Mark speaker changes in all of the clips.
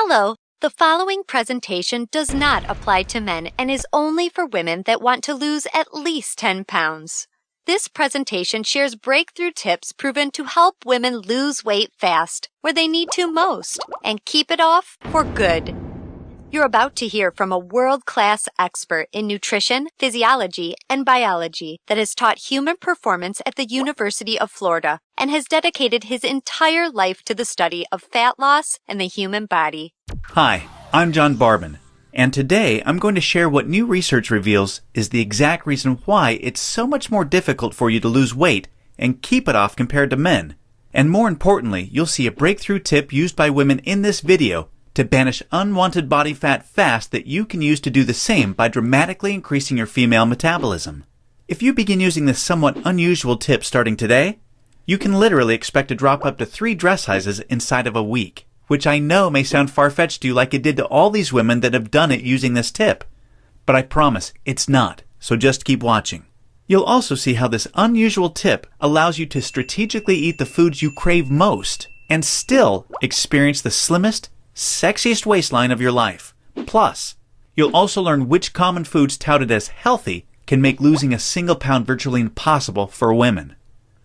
Speaker 1: Hello, the following presentation does not apply to men and is only for women that want to lose at least 10 pounds. This presentation shares breakthrough tips proven to help women lose weight fast, where they need to most, and keep it off for good. You're about to hear from a world-class expert in nutrition, physiology, and biology that has taught human performance at the University of Florida and has dedicated his entire life to the study of fat loss and the human body.
Speaker 2: Hi, I'm John Barban, and today I'm going to share what new research reveals is the exact reason why it's so much more difficult for you to lose weight and keep it off compared to men. And more importantly, you'll see a breakthrough tip used by women in this video to banish unwanted body fat fast that you can use to do the same by dramatically increasing your female metabolism. If you begin using this somewhat unusual tip starting today, you can literally expect to drop up to 3 dress sizes inside of a week, which I know may sound far-fetched to you like it did to all these women that have done it using this tip. But I promise it's not, so just keep watching. You'll also see how this unusual tip allows you to strategically eat the foods you crave most and still experience the slimmest, sexiest waistline of your life. Plus, you'll also learn which common foods touted as healthy can make losing a single pound virtually impossible for women.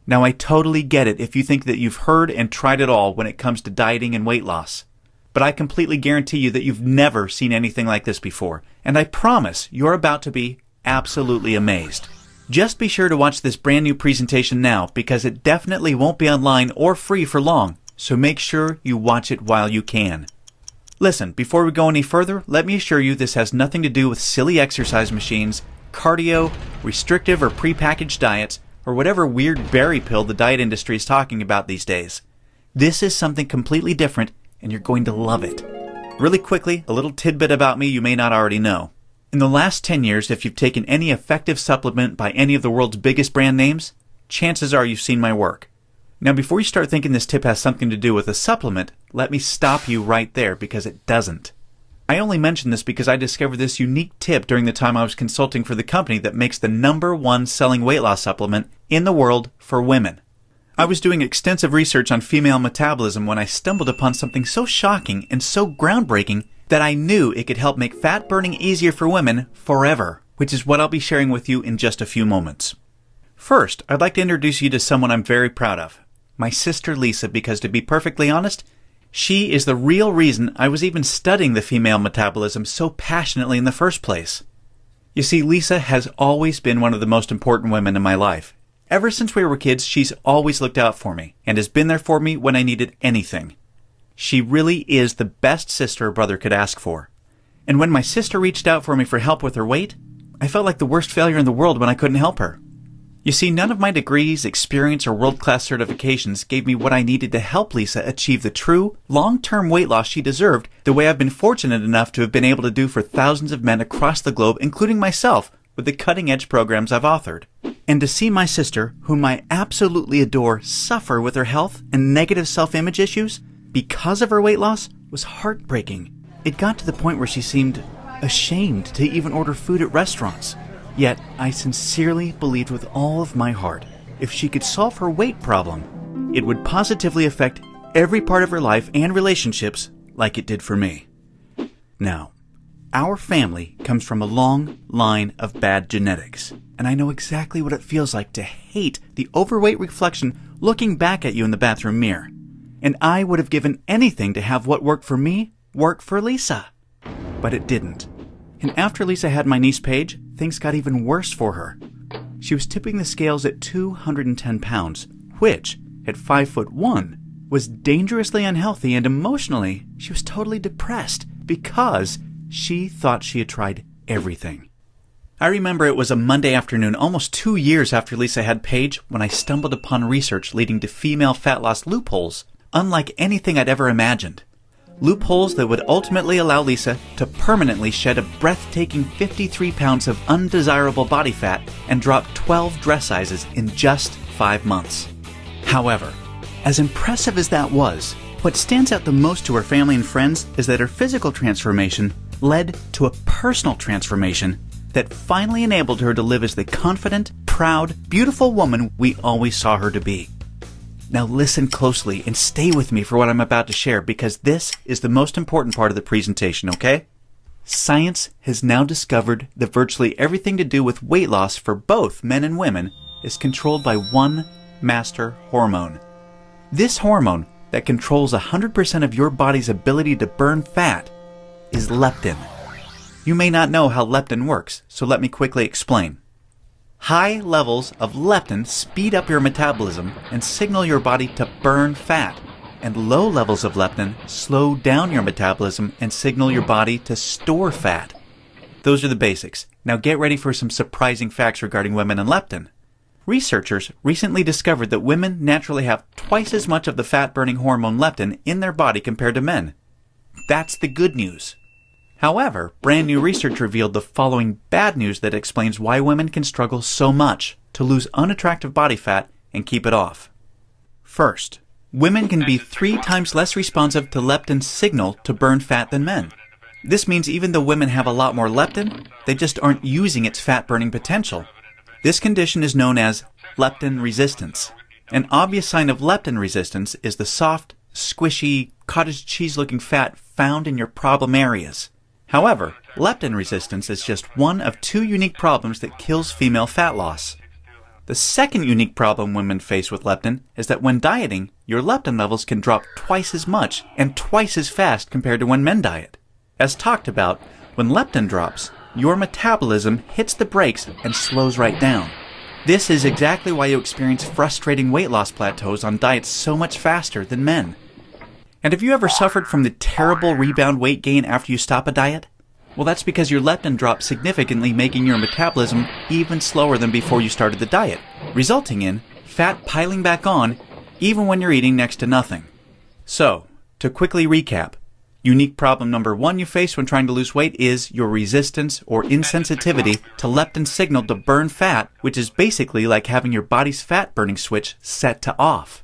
Speaker 2: Now, I totally get it if you think that you've heard and tried it all when it comes to dieting and weight loss. But I completely guarantee you that you've never seen anything like this before, and I promise you're about to be absolutely amazed. Just be sure to watch this brand new presentation now because it definitely won't be online or free for long, so make sure you watch it while you can. Listen, before we go any further, let me assure you this has nothing to do with silly exercise machines, cardio, restrictive or prepackaged diets, or whatever weird berry pill the diet industry is talking about these days. This is something completely different, and you're going to love it. Really quickly, a little tidbit about me you may not already know. In the last 10 years, if you've taken any effective supplement by any of the world's biggest brand names, chances are you've seen my work. Now, before you start thinking this tip has something to do with a supplement, let me stop you right there because it doesn't. I only mention this because I discovered this unique tip during the time I was consulting for the company that makes the #1 selling weight loss supplement in the world for women. I was doing extensive research on female metabolism when I stumbled upon something so shocking and so groundbreaking that I knew it could help make fat burning easier for women forever, which is what I'll be sharing with you in just a few moments. First, I'd like to introduce you to someone I'm very proud of. My sister Lisa, because to be perfectly honest, she is the real reason I was even studying the female metabolism so passionately in the first place. You see, Lisa has always been one of the most important women in my life. Ever since we were kids, she's always looked out for me and has been there for me when I needed anything. She really is the best sister a brother could ask for. And when my sister reached out for me for help with her weight, I felt like the worst failure in the world when I couldn't help her. You see, none of my degrees, experience, or world-class certifications gave me what I needed to help Lisa achieve the true, long-term weight loss she deserved the way I've been fortunate enough to have been able to do for thousands of men across the globe, including myself, with the cutting-edge programs I've authored. And to see my sister, whom I absolutely adore, suffer with her health and negative self-image issues because of her weight loss was heartbreaking. It got to the point where she seemed ashamed to even order food at restaurants. Yet, I sincerely believed with all of my heart, if she could solve her weight problem, it would positively affect every part of her life and relationships like it did for me. Now, our family comes from a long line of bad genetics, and I know exactly what it feels like to hate the overweight reflection looking back at you in the bathroom mirror. And I would have given anything to have what worked for me work for Lisa. But it didn't. And after Lisa had my niece Paige, things got even worse for her. She was tipping the scales at 210 pounds, which, at 5'1", was dangerously unhealthy, and emotionally, she was totally depressed because she thought she had tried everything. I remember it was a Monday afternoon, almost 2 years after Lisa had Paige, when I stumbled upon research leading to female fat loss loopholes, unlike anything I'd ever imagined. Loopholes that would ultimately allow Lisa to permanently shed a breathtaking 53 pounds of undesirable body fat and drop 12 dress sizes in just 5 months. However, as impressive as that was, what stands out the most to her family and friends is that her physical transformation led to a personal transformation that finally enabled her to live as the confident, proud, beautiful woman we always saw her to be. Now listen closely and stay with me for what I'm about to share because this is the most important part of the presentation, okay? Science has now discovered that virtually everything to do with weight loss for both men and women is controlled by one master hormone. This hormone that controls 100% of your body's ability to burn fat is leptin. You may not know how leptin works, so let me quickly explain. High levels of leptin speed up your metabolism and signal your body to burn fat, and low levels of leptin slow down your metabolism and signal your body to store fat. Those are the basics. Now get ready for some surprising facts regarding women and leptin. Researchers recently discovered that women naturally have twice as much of the fat-burning hormone leptin in their body compared to men. That's the good news. However, brand new research revealed the following bad news that explains why women can struggle so much to lose unattractive body fat and keep it off. First, women can be 3 times less responsive to leptin's signal to burn fat than men. This means even though women have a lot more leptin, they just aren't using its fat-burning potential. This condition is known as leptin resistance. An obvious sign of leptin resistance is the soft, squishy, cottage cheese-looking fat found in your problem areas. However, leptin resistance is just one of 2 unique problems that kills female fat loss. The second unique problem women face with leptin is that when dieting, your leptin levels can drop twice as much and twice as fast compared to when men diet. As talked about, when leptin drops, your metabolism hits the brakes and slows right down. This is exactly why you experience frustrating weight loss plateaus on diets so much faster than men. And have you ever suffered from the terrible rebound weight gain after you stop a diet? Well, that's because your leptin drops significantly, making your metabolism even slower than before you started the diet, resulting in fat piling back on even when you're eating next to nothing. So, to quickly recap, unique problem number 1 you face when trying to lose weight is your resistance or insensitivity to leptin signal to burn fat, which is basically like having your body's fat-burning switch set to off.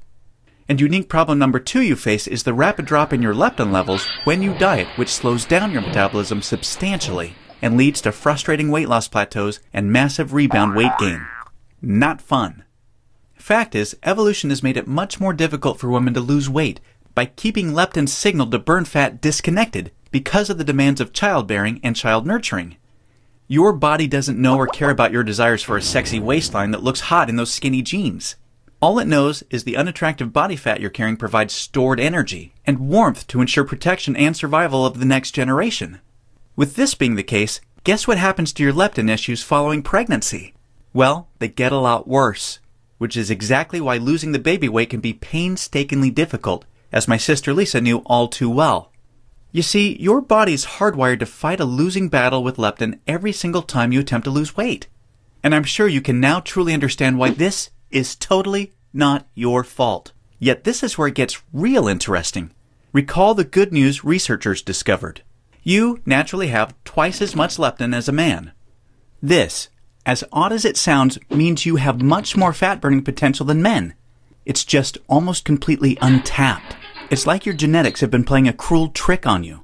Speaker 2: And unique problem number 2 you face is the rapid drop in your leptin levels when you diet, which slows down your metabolism substantially and leads to frustrating weight loss plateaus and massive rebound weight gain. Not fun. Fact is, evolution has made it much more difficult for women to lose weight by keeping leptin's signal to burn fat disconnected because of the demands of childbearing and child nurturing. Your body doesn't know or care about your desires for a sexy waistline that looks hot in those skinny jeans. All it knows is the unattractive body fat you're carrying provides stored energy and warmth to ensure protection and survival of the next generation. With this being the case, guess what happens to your leptin issues following pregnancy? Well, they get a lot worse, which is exactly why losing the baby weight can be painstakingly difficult, as my sister Lisa knew all too well. You see, your body's hardwired to fight a losing battle with leptin every single time you attempt to lose weight. And I'm sure you can now truly understand why this is totally not your fault. Yet this is where it gets real interesting. Recall the good news researchers discovered. You naturally have twice as much leptin as a man. This, as odd as it sounds, means you have much more fat-burning potential than men. It's just almost completely untapped. It's like your genetics have been playing a cruel trick on you.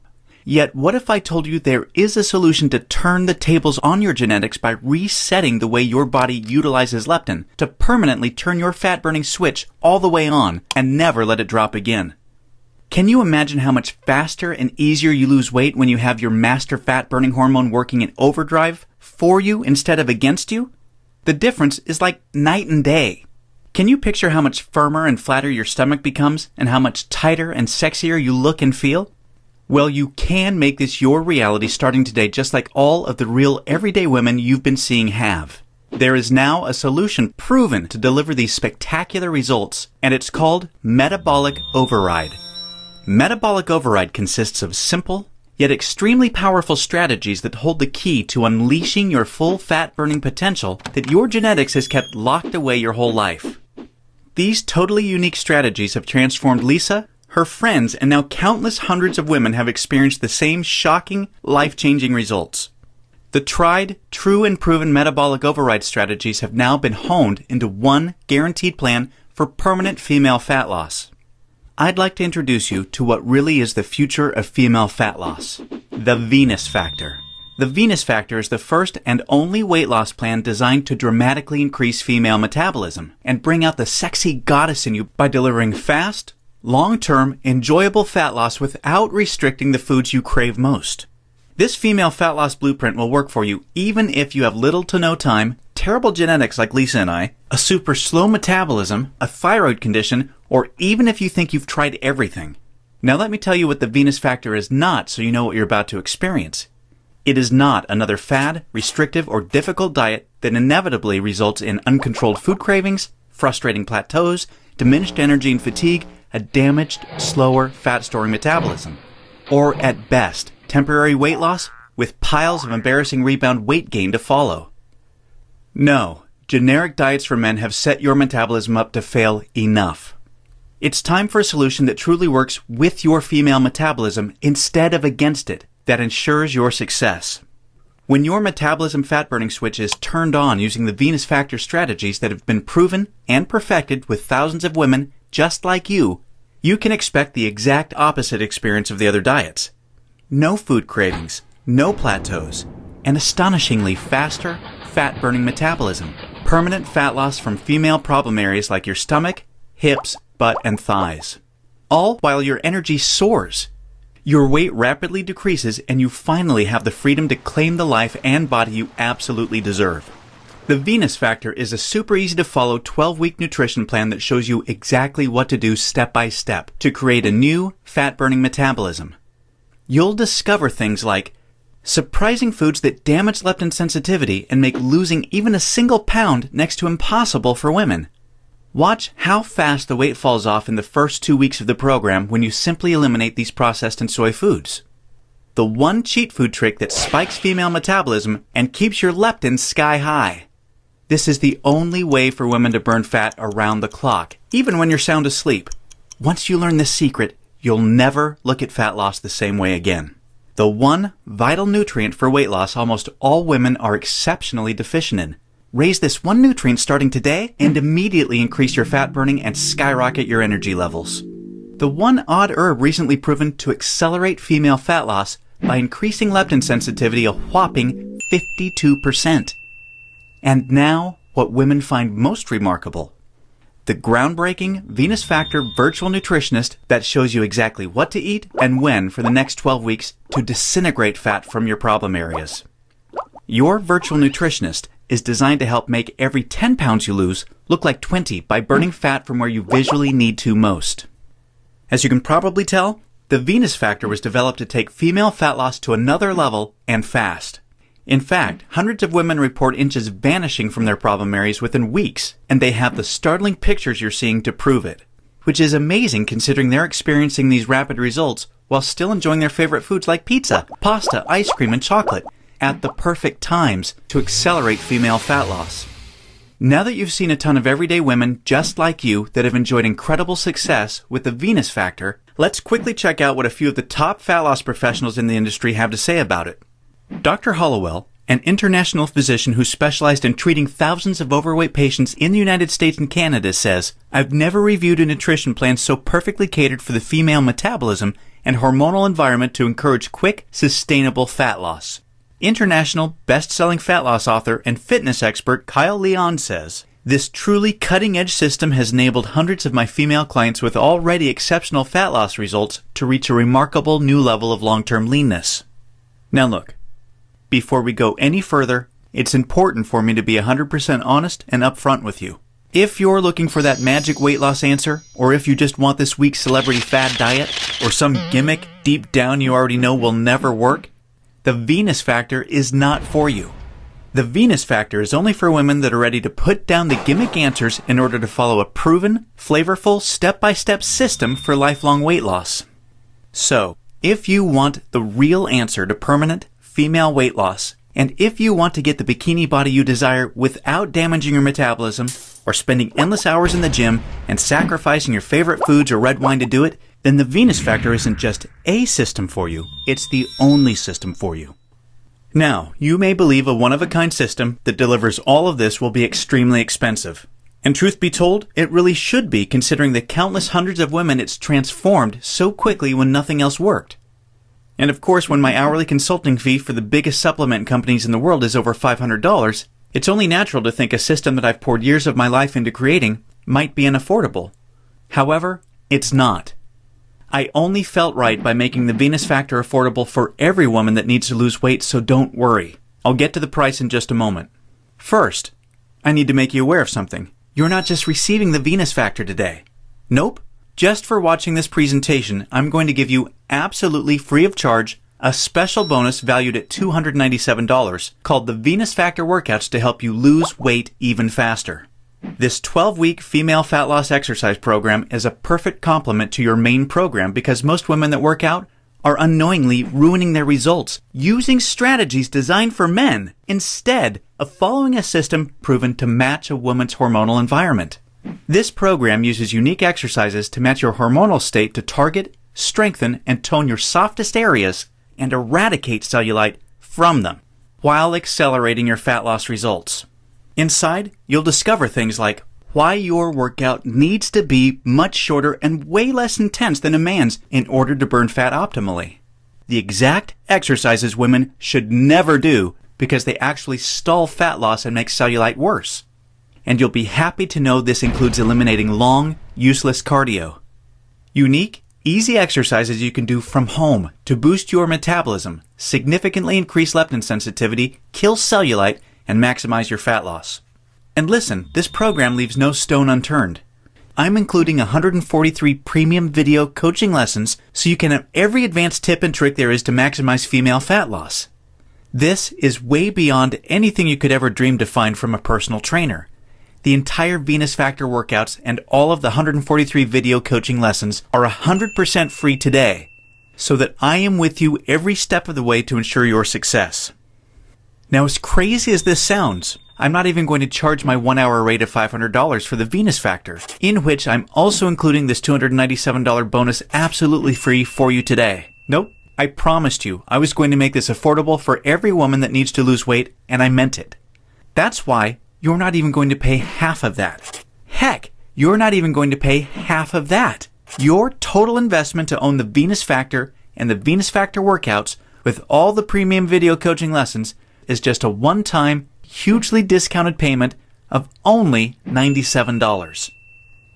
Speaker 2: Yet, what if I told you there is a solution to turn the tables on your genetics by resetting the way your body utilizes leptin to permanently turn your fat-burning switch all the way on and never let it drop again? Can you imagine how much faster and easier you lose weight when you have your master fat-burning hormone working in overdrive for you instead of against you? The difference is like night and day. Can you picture how much firmer and flatter your stomach becomes and how much tighter and sexier you look and feel? Well, you can make this your reality starting today, just like all of the real everyday women you've been seeing have. There is now a solution proven to deliver these spectacular results, and it's called Metabolic Override. Metabolic Override consists of simple, yet extremely powerful strategies that hold the key to unleashing your full fat-burning potential that your genetics has kept locked away your whole life. These totally unique strategies have transformed Lisa, her friends, and now countless hundreds of women have experienced the same shocking, life-changing results. The tried, true, and proven metabolic override strategies have now been honed into one guaranteed plan for permanent female fat loss. I'd like to introduce you to what really is the future of female fat loss, the Venus Factor. The Venus Factor is the first and only weight loss plan designed to dramatically increase female metabolism and bring out the sexy goddess in you by delivering fast, long-term, enjoyable fat loss without restricting the foods you crave most. This female fat loss blueprint will work for you even if you have little to no time, terrible genetics like Lisa and I, a super slow metabolism, a thyroid condition, or even if you think you've tried everything. Now let me tell you what the Venus Factor is not so you know what you're about to experience. It is not another fad, restrictive, or difficult diet that inevitably results in uncontrolled food cravings, frustrating plateaus, diminished energy and fatigue, a damaged, slower, fat-storing metabolism. Or at best, temporary weight loss with piles of embarrassing rebound weight gain to follow. No, generic diets for men have set your metabolism up to fail enough. It's time for a solution that truly works with your female metabolism instead of against it, that ensures your success. When your metabolism fat-burning switch is turned on using the Venus Factor strategies that have been proven and perfected with thousands of women just like you, you can expect the exact opposite experience of the other diets. No food cravings, no plateaus, an astonishingly faster, fat-burning metabolism, permanent fat loss from female problem areas like your stomach, hips, butt, and thighs. All while your energy soars. Your weight rapidly decreases and you finally have the freedom to claim the life and body you absolutely deserve. The Venus Factor is a super easy to follow 12-week nutrition plan that shows you exactly what to do step by step to create a new, fat-burning metabolism. You'll discover things like surprising foods that damage leptin sensitivity and make losing even a single pound next to impossible for women. Watch how fast the weight falls off in the first 2 weeks of the program when you simply eliminate these processed and soy foods. The one cheat food trick that spikes female metabolism and keeps your leptin sky high. This is the only way for women to burn fat around the clock, even when you're sound asleep. Once you learn this secret, you'll never look at fat loss the same way again. The one vital nutrient for weight loss almost all women are exceptionally deficient in. Raise this one nutrient starting today and immediately increase your fat burning and skyrocket your energy levels. The one odd herb recently proven to accelerate female fat loss by increasing leptin sensitivity a whopping 52%. And now, what women find most remarkable. The groundbreaking Venus Factor virtual nutritionist that shows you exactly what to eat and when for the next 12 weeks to disintegrate fat from your problem areas. Your virtual nutritionist is designed to help make every 10 pounds you lose look like 20 by burning fat from where you visually need to most. As you can probably tell, the Venus Factor was developed to take female fat loss to another level and fast. In fact, hundreds of women report inches vanishing from their problem areas within weeks, and they have the startling pictures you're seeing to prove it, which is amazing considering they're experiencing these rapid results while still enjoying their favorite foods like pizza, pasta, ice cream, and chocolate at the perfect times to accelerate female fat loss. Now that you've seen a ton of everyday women just like you that have enjoyed incredible success with the Venus Factor, let's quickly check out what a few of the top fat loss professionals in the industry have to say about it. Dr. Hollowell, an international physician who specialized in treating thousands of overweight patients in the United States and Canada, says, "I've never reviewed a nutrition plan so perfectly catered for the female metabolism and hormonal environment to encourage quick, sustainable fat loss." International best-selling fat loss author and fitness expert Kyle Leon says, "This truly cutting-edge system has enabled hundreds of my female clients with already exceptional fat loss results to reach a remarkable new level of long-term leanness." Now look, before we go any further, it's important for me to be 100% honest and upfront with you. If you're looking for that magic weight loss answer, or if you just want this week's celebrity fad diet, or some gimmick deep down you already know will never work, the Venus Factor is not for you. The Venus Factor is only for women that are ready to put down the gimmick answers in order to follow a proven, flavorful, step-by-step system for lifelong weight loss. So, if you want the real answer to permanent female weight loss, and if you want to get the bikini body you desire without damaging your metabolism, or spending endless hours in the gym and sacrificing your favorite foods or red wine to do it, then the Venus Factor isn't just a system for you, it's the only system for you. Now, you may believe a one-of-a-kind system that delivers all of this will be extremely expensive. And truth be told, it really should be considering the countless hundreds of women it's transformed so quickly when nothing else worked. And of course, when my hourly consulting fee for the biggest supplement companies in the world is over $500, it's only natural to think a system that I've poured years of my life into creating might be unaffordable. However, it's not. I only felt right by making the Venus Factor affordable for every woman that needs to lose weight, so don't worry. I'll get to the price in just a moment. First, I need to make you aware of something. You're not just receiving the Venus Factor today. Nope. Just for watching this presentation, I'm going to give you absolutely free of charge a special bonus valued at $297 called the Venus Factor Workouts to help you lose weight even faster. This 12-week female fat loss exercise program is a perfect complement to your main program because most women that work out are unknowingly ruining their results using strategies designed for men instead of following a system proven to match a woman's hormonal environment. This program uses unique exercises to match your hormonal state to target, strengthen, and tone your softest areas and eradicate cellulite from them while accelerating your fat loss results. Inside, you'll discover things like why your workout needs to be much shorter and way less intense than a man's in order to burn fat optimally. The exact exercises women should never do because they actually stall fat loss and make cellulite worse. And you'll be happy to know this includes eliminating long, useless cardio. Unique, easy exercises you can do from home to boost your metabolism, significantly increase leptin sensitivity, kill cellulite, and maximize your fat loss. And listen, this program leaves no stone unturned. I'm including 143 premium video coaching lessons so you can have every advanced tip and trick there is to maximize female fat loss. This is way beyond anything you could ever dream to find from a personal trainer. The entire Venus Factor workouts and all of the 143 video coaching lessons are 100% free today, so that I am with you every step of the way to ensure your success. Now, as crazy as this sounds, I'm not even going to charge my 1-hour rate of $500 for the Venus Factor, in which I'm also including this $297 bonus absolutely free for you today. Nope, I promised you I was going to make this affordable for every woman that needs to lose weight, and I meant it. That's why you're not even going to pay half of that. Heck, you're not even going to pay half of that. Your total investment to own the Venus Factor and the Venus Factor workouts with all the premium video coaching lessons is just a one-time, hugely discounted payment of only $97.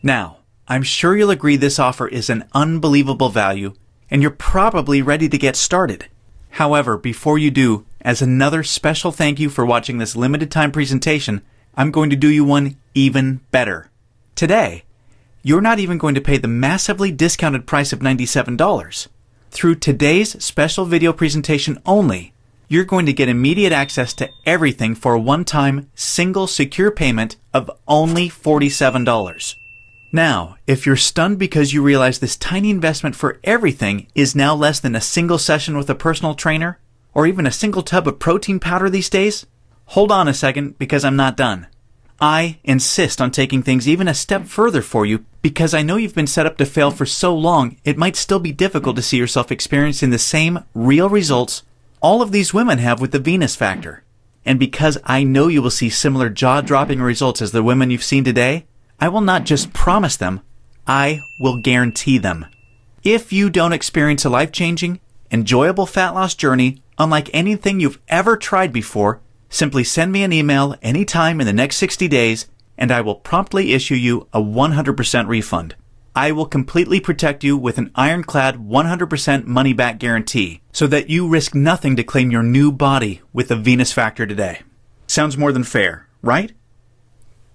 Speaker 2: Now, I'm sure you'll agree this offer is an unbelievable value, and you're probably ready to get started. However, before you do, as another special thank you for watching this limited time presentation, I'm going to do you one even better. Today, you're not even going to pay the massively discounted price of $97. Through today's special video presentation only, you're going to get immediate access to everything for a one-time, single, secure payment of only $47. Now, if you're stunned because you realize this tiny investment for everything is now less than a single session with a personal trainer, or even a single tub of protein powder these days, hold on a second because I'm not done. I insist on taking things even a step further for you because I know you've been set up to fail for so long it might still be difficult to see yourself experiencing the same real results all of these women have with the Venus Factor. And because I know you will see similar jaw-dropping results as the women you've seen today, I will not just promise them, I will guarantee them. If you don't experience a life-changing, enjoyable fat loss journey unlike anything you've ever tried before, simply send me an email anytime in the next 60 days and I will promptly issue you a 100% refund. I will completely protect you with an ironclad 100% money-back guarantee so that you risk nothing to claim your new body with the Venus Factor today. Sounds more than fair, right?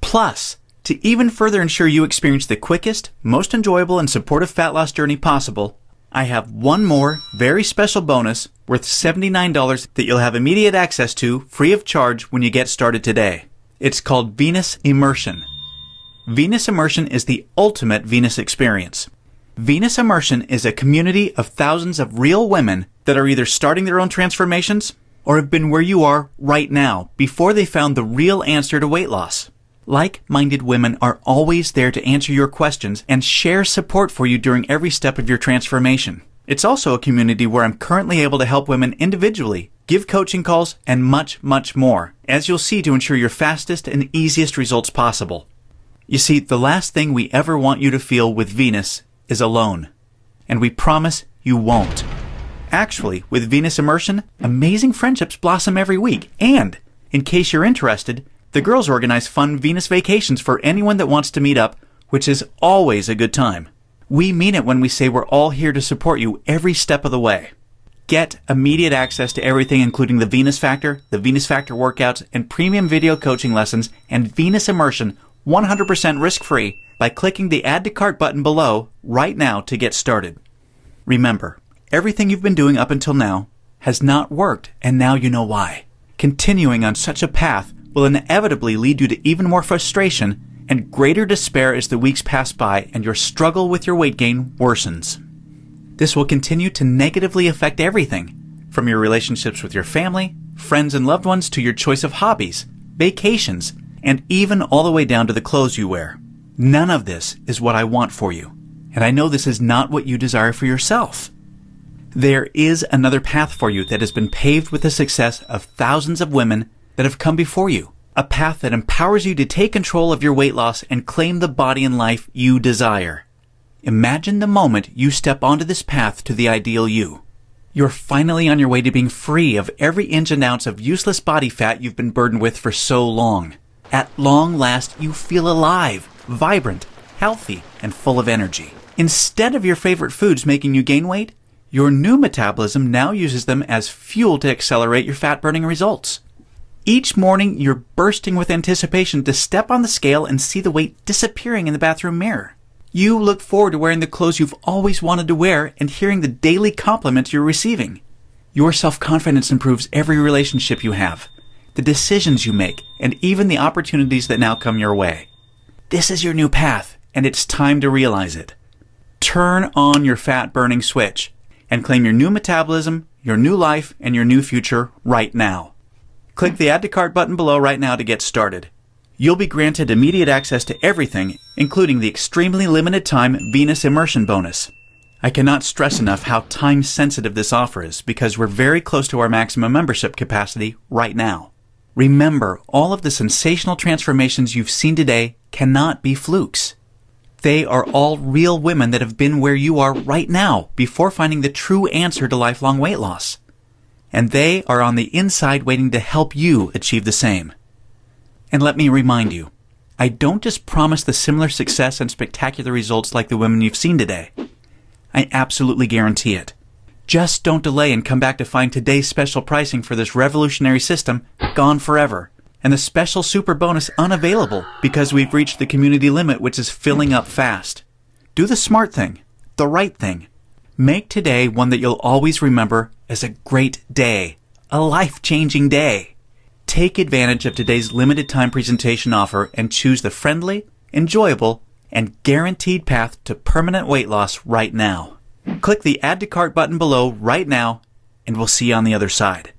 Speaker 2: Plus, to even further ensure you experience the quickest, most enjoyable, and supportive fat loss journey possible, I have one more very special bonus worth $79 that you'll have immediate access to free of charge when you get started today. It's called Venus Immersion. Venus Immersion is the ultimate Venus experience. Venus Immersion is a community of thousands of real women that are either starting their own transformations or have been where you are right now before they found the real answer to weight loss. Like-minded women are always there to answer your questions and share support for you during every step of your transformation. It's also a community where I'm currently able to help women individually, give coaching calls, and much, much more, as you'll see to ensure your fastest and easiest results possible. You see, the last thing we ever want you to feel with Venus is alone. And we promise you won't. Actually, with Venus Immersion, amazing friendships blossom every week. And, in case you're interested, the girls organize fun Venus vacations for anyone that wants to meet up, which is always a good time. We mean it when we say we're all here to support you every step of the way. Get immediate access to everything including the Venus Factor workouts, and premium video coaching lessons and Venus Immersion 100% risk-free by clicking the Add to Cart button below right now to get started. Remember, everything you've been doing up until now has not worked, and now you know why. Continuing on such a path will inevitably lead you to even more frustration and greater despair as the weeks pass by and your struggle with your weight gain worsens. This will continue to negatively affect everything, from your relationships with your family, friends and loved ones, to your choice of hobbies, vacations, and even all the way down to the clothes you wear. None of this is what I want for you, and I know this is not what you desire for yourself. There is another path for you that has been paved with the success of thousands of women that have come before you. A path that empowers you to take control of your weight loss and claim the body and life you desire. Imagine the moment you step onto this path to the ideal you. You're finally on your way to being free of every inch and ounce of useless body fat you've been burdened with for so long. At long last, you feel alive, vibrant, healthy, and full of energy. Instead of your favorite foods making you gain weight, your new metabolism now uses them as fuel to accelerate your fat-burning results. Each morning, you're bursting with anticipation to step on the scale and see the weight disappearing in the bathroom mirror. You look forward to wearing the clothes you've always wanted to wear and hearing the daily compliments you're receiving. Your self-confidence improves every relationship you have, the decisions you make, and even the opportunities that now come your way. This is your new path, and it's time to realize it. Turn on your fat-burning switch and claim your new metabolism, your new life, and your new future right now. Click the Add to Cart button below right now to get started. You'll be granted immediate access to everything, including the extremely limited time Venus Immersion bonus. I cannot stress enough how time-sensitive this offer is because we're very close to our maximum membership capacity right now. Remember, all of the sensational transformations you've seen today cannot be flukes. They are all real women that have been where you are right now before finding the true answer to lifelong weight loss. And they are on the inside waiting to help you achieve the same. And let me remind you, I don't just promise the similar success and spectacular results like the women you've seen today. I absolutely guarantee it. Just don't delay and come back to find today's special pricing for this revolutionary system gone forever, and the special super bonus unavailable because we've reached the community limit, which is filling up fast. Do the smart thing, the right thing. Make today one that you'll always remember as a great day, a life-changing day. Take advantage of today's limited time presentation offer and choose the friendly, enjoyable, and guaranteed path to permanent weight loss right now. Click the Add to Cart button below right now, and we'll see you on the other side.